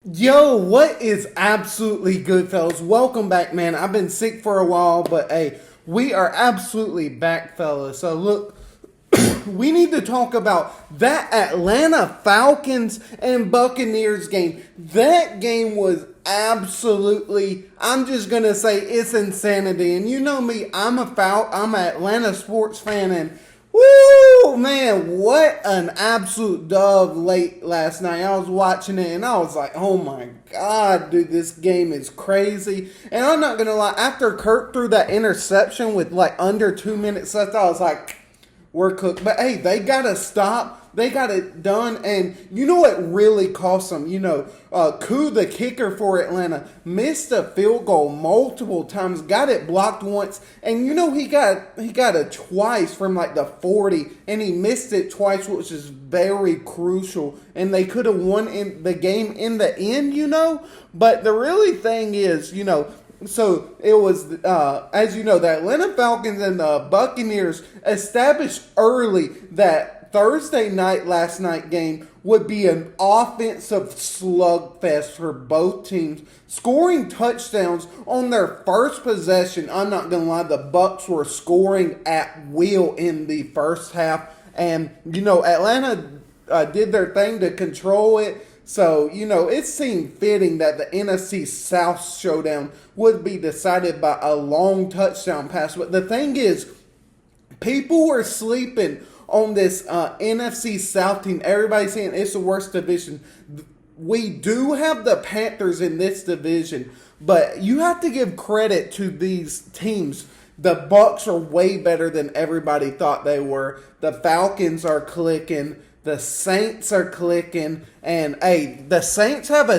Yo, what is absolutely good, fellas? Welcome back, man. I've been sick for a while, but hey, we are absolutely back, fellas. So look, we need to talk about that Atlanta Falcons and Buccaneers game. That game was absolutely, I'm just gonna say it's insanity. And you know me, I'm an Atlanta sports fan, and woo, man, what an absolute dub late last night. I was watching it and I was like, oh my God, dude, this game is crazy. And I'm not going to lie, after Kirk threw that interception with like under 2 minutes left, I was like, we're cooked. But hey, they got to stop. They got it done. And you know what really cost them? Koo, the kicker for Atlanta, missed a field goal multiple times, got it blocked once. And he got it twice from like the 40, and he missed it twice, which is very crucial. And they could have won in the game in the end. But the really thing is, so it was, as you know, the Atlanta Falcons and the Buccaneers established early that Thursday night, last night game would be an offensive slugfest for both teams, scoring touchdowns on their first possession. I'm not going to lie, the Bucs were scoring at will in the first half, and Atlanta did their thing to control it. So, it seemed fitting that the NFC South showdown would be decided by a long touchdown pass. But the thing is, people were sleeping on this NFC South team. Everybody's saying it's the worst division. We do have the Panthers in this division, but you have to give credit to these teams. The Bucs are way better than everybody thought they were. The Falcons are clicking. The Saints are clicking, and hey, the Saints have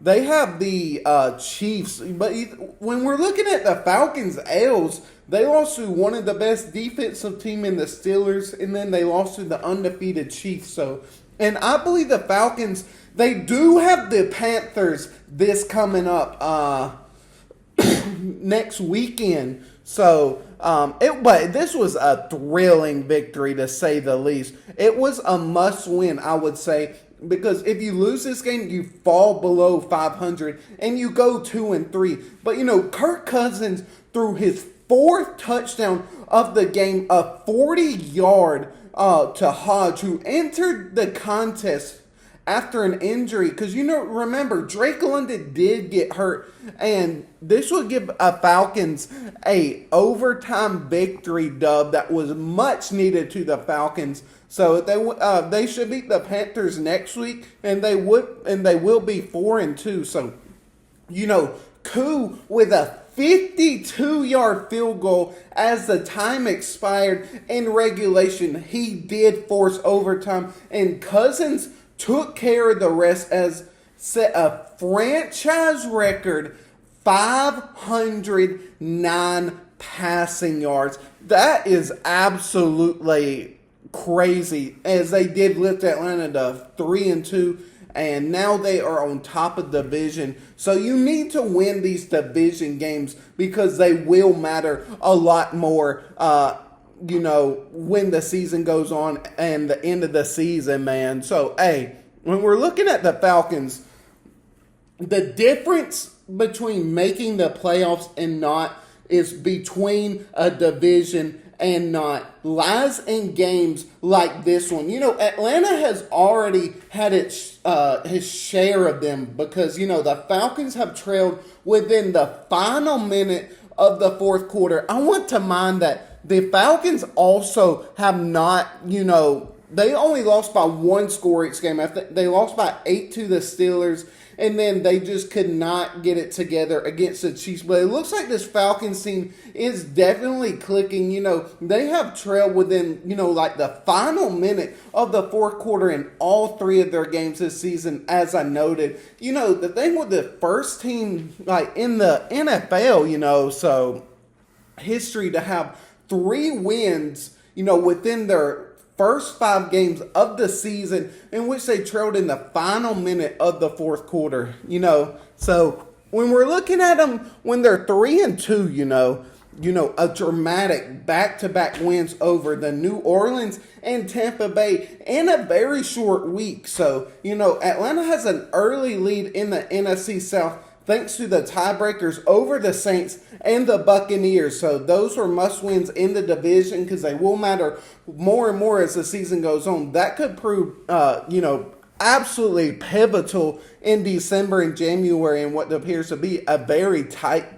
they have the Chiefs. But when we're looking at the Falcons' L's, they lost to one of the best defensive team in the Steelers, and then they lost to the undefeated Chiefs. So, and I believe the Falcons, they do have the Panthers this coming up next weekend. So, but this was a thrilling victory to say the least. It was a must win, I would say, because if you lose this game, you fall below 500 and you go 2-3. But Kirk Cousins threw his fourth touchdown of the game, a 40-yard to Hodge, who entered the contest after an injury, because remember, Drake London did get hurt, and this would give a Falcons a overtime victory dub that was much needed to the Falcons. So they should beat the Panthers next week, and they will be 4-2. So Koo with a 52-yard field goal as the time expired in regulation. He did force overtime, and Cousins took care of the rest as set a franchise record 509 passing yards. That is absolutely crazy, as they did lift Atlanta to 3-2, and now they are on top of the division. So you need to win these division games because they will matter a lot more when the season goes on and the end of the season, man. So, hey, when we're looking at the Falcons, the difference between making the playoffs and not is between a division and not. Lies in games like this one. Atlanta has already had his share of them because, the Falcons have trailed within the final minute of the fourth quarter. I want to mind that the Falcons also have not, they only lost by one score each game. They lost by 8 to the Steelers, and then they just could not get it together against the Chiefs. But it looks like this Falcons team is definitely clicking. They have trailed within, like the final minute of the fourth quarter in all three of their games this season, as I noted. The thing with the first team, like in the NFL, so history to have 3 wins, within their first 5 games of the season in which they trailed in the final minute of the fourth quarter, So when we're looking at them when they're 3-2, a dramatic back-to-back wins over the New Orleans and Tampa Bay in a very short week. So, Atlanta has an early lead in the NFC South thanks to the tiebreakers over the Saints and the Buccaneers. So those were must-wins in the division because they will matter more and more as the season goes on. That could prove, absolutely pivotal in December and January in what appears to be a very tight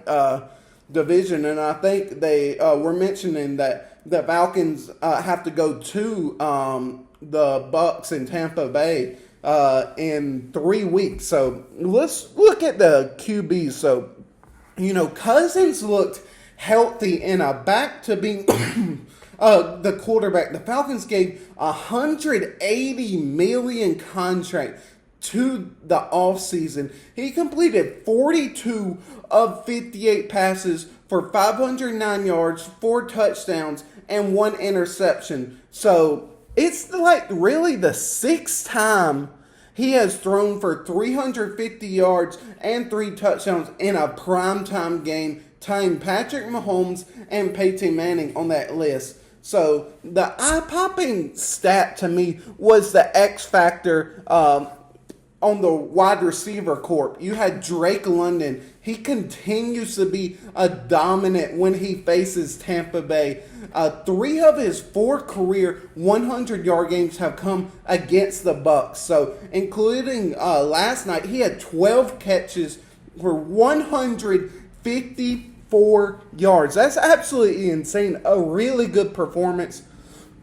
division. And I think they were mentioning that the Falcons have to go to the Bucs in Tampa Bay in 3 weeks. So let's look at the QBs. So, Cousins looked healthy in a back to being the quarterback. The Falcons gave $180 million contract to the offseason. He completed 42 of 58 passes for 509 yards, 4 touchdowns, and 1 interception. So it's like really the 6th time he has thrown for 350 yards and 3 touchdowns in a primetime game, tying Patrick Mahomes and Peyton Manning on that list. So the eye-popping stat to me was the X factor on the wide receiver corp. You had Drake London. He continues to be a dominant when he faces Tampa Bay. 3 of his 4 career 100-yard games have come against the Bucs. So, including last night, he had 12 catches for 154 yards. That's absolutely insane. A really good performance.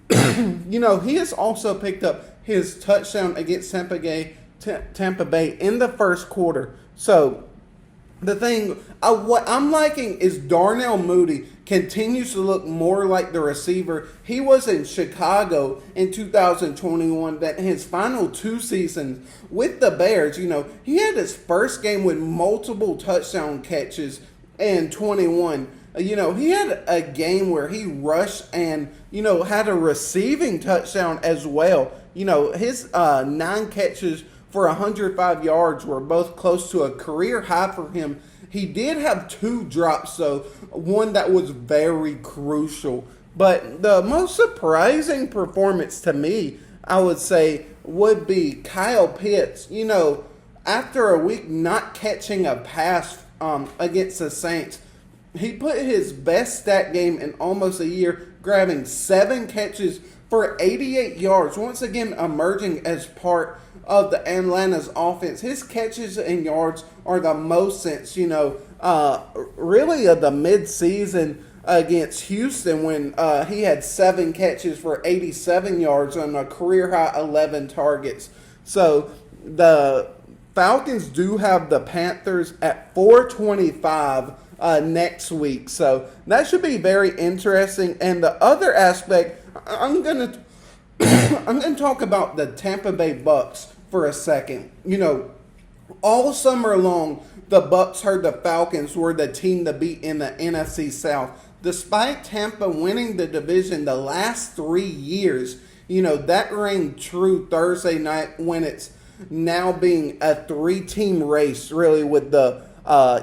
He has also picked up his touchdown against Tampa Bay in the first quarter. So, the thing, what I'm liking is Darnell Mooney continues to look more like the receiver he was in Chicago in 2021 than his final 2 seasons with the Bears. He had his first game with multiple touchdown catches in 21. He had a game where he rushed and, had a receiving touchdown as well. His 9 catches for 105 yards were both close to a career high for him. He did have 2 drops, though, one that was very crucial. But the most surprising performance to me, I would say, would be Kyle Pitts. After a week not catching a pass against the Saints, he put his best stat game in almost a year, grabbing 7 catches for 88 yards, once again emerging as part of the Atlanta's offense. His catches and yards are the most since, really of the midseason against Houston when he had 7 catches for 87 yards on a career-high 11 targets. So the Falcons do have the Panthers at 425 next week. So that should be very interesting. And the other aspect, I'm gonna talk about the Tampa Bay Bucs for a second. All summer long, the Bucs heard the Falcons were the team to beat in the NFC South. Despite Tampa winning the division the last 3 years, that rang true Thursday night when it's now being a 3-team race, really, with the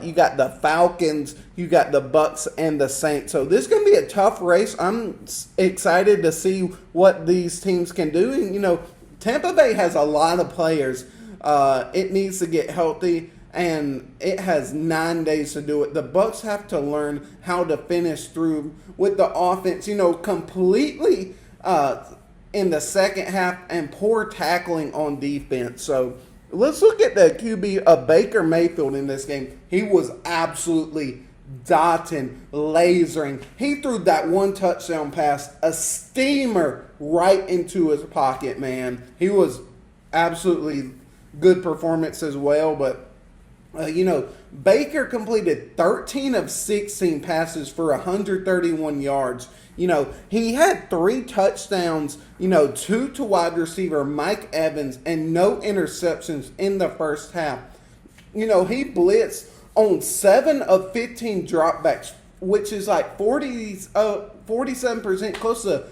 you got the Falcons, you got the Bucs, and the Saints. So this is going to be a tough race. I'm excited to see what these teams can do. And, Tampa Bay has a lot of players. It needs to get healthy, and it has 9 days to do it. The Bucs have to learn how to finish through with the offense, completely in the second half and poor tackling on defense. So let's look at the QB of Baker Mayfield in this game. He was absolutely dotting, lasering. He threw that 1 touchdown pass, a steamer, right into his pocket, man. He was absolutely good performance as well. But, Baker completed 13 of 16 passes for 131 yards. He had 3 touchdowns, 2 to wide receiver Mike Evans, and no interceptions in the first half. He blitzed on 7 of 15 dropbacks, which is like 47%, close to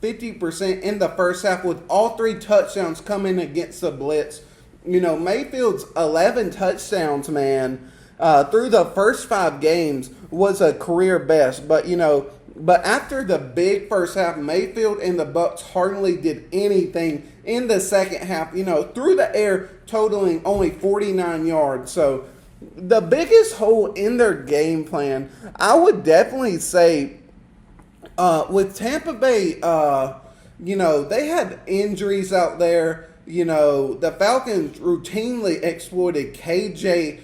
50% in the first half, with all 3 touchdowns coming against the blitz. Mayfield's 11 touchdowns, man, through the first 5 games was a career best. But after the big first half, Mayfield and the Bucks hardly did anything in the second half. Through the air, totaling only 49 yards. So the biggest hole in their game plan, I would definitely say, with Tampa Bay, they had injuries out there. The Falcons routinely exploited KJ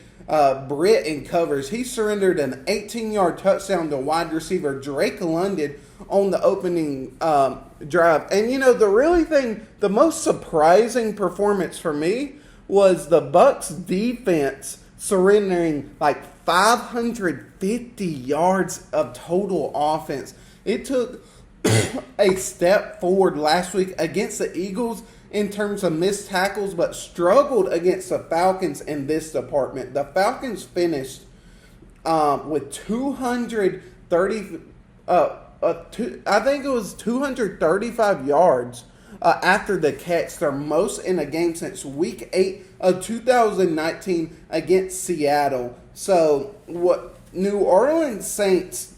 Britt in covers. He surrendered an 18-yard touchdown to wide receiver Drake London on the opening drive. And the most surprising performance for me was the Bucks defense surrendering like 550 yards of total offense. It took a step forward last week against the Eagles in terms of missed tackles, but struggled against the Falcons in this department. The Falcons finished with 230, I think it was 235 yards after the catch, their most in a game since Week 8 of 2019 against Seattle. So, what New Orleans Saints?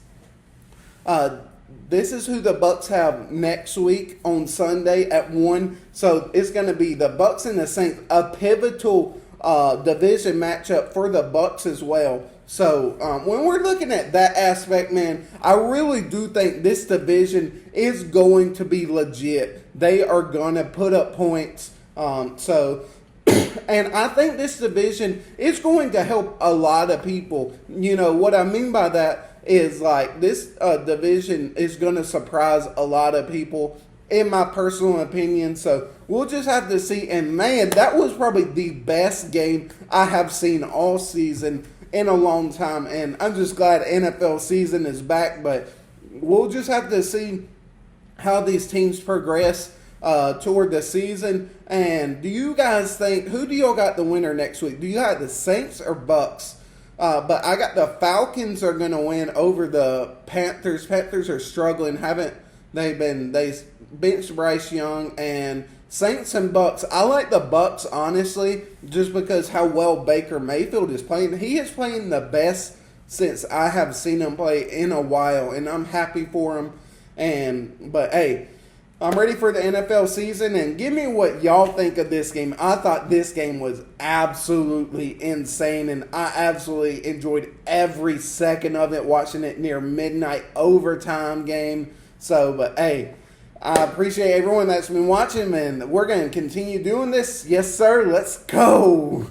This is who the Bucks have next week on Sunday at 1. So it's going to be the Bucks and the Saints, a pivotal division matchup for the Bucks as well. So when we're looking at that aspect, man, I really do think this division is going to be legit. They are going to put up points. And I think this division is going to help a lot of people. What I mean by that is like this division is going to surprise a lot of people, in my personal opinion. So we'll just have to see. And man, that was probably the best game I have seen all season in a long time. And I'm just glad NFL season is back. But we'll just have to see how these teams progress toward the season. And do you guys think, who do y'all got the winner next week? Do you have the Saints or Bucks? But I got the Falcons are going to win over the Panthers. Panthers are struggling. They benched Bryce Young. And Saints and Bucks, I like the Bucks, honestly, just because how well Baker Mayfield is playing. He is playing the best since I have seen him play in a while, and I'm happy for him. But hey, I'm ready for the NFL season, and give me what y'all think of this game. I thought this game was absolutely insane, and I absolutely enjoyed every second of it, watching it near midnight overtime game. But hey, I appreciate everyone that's been watching, and we're going to continue doing this. Yes, sir. Let's go.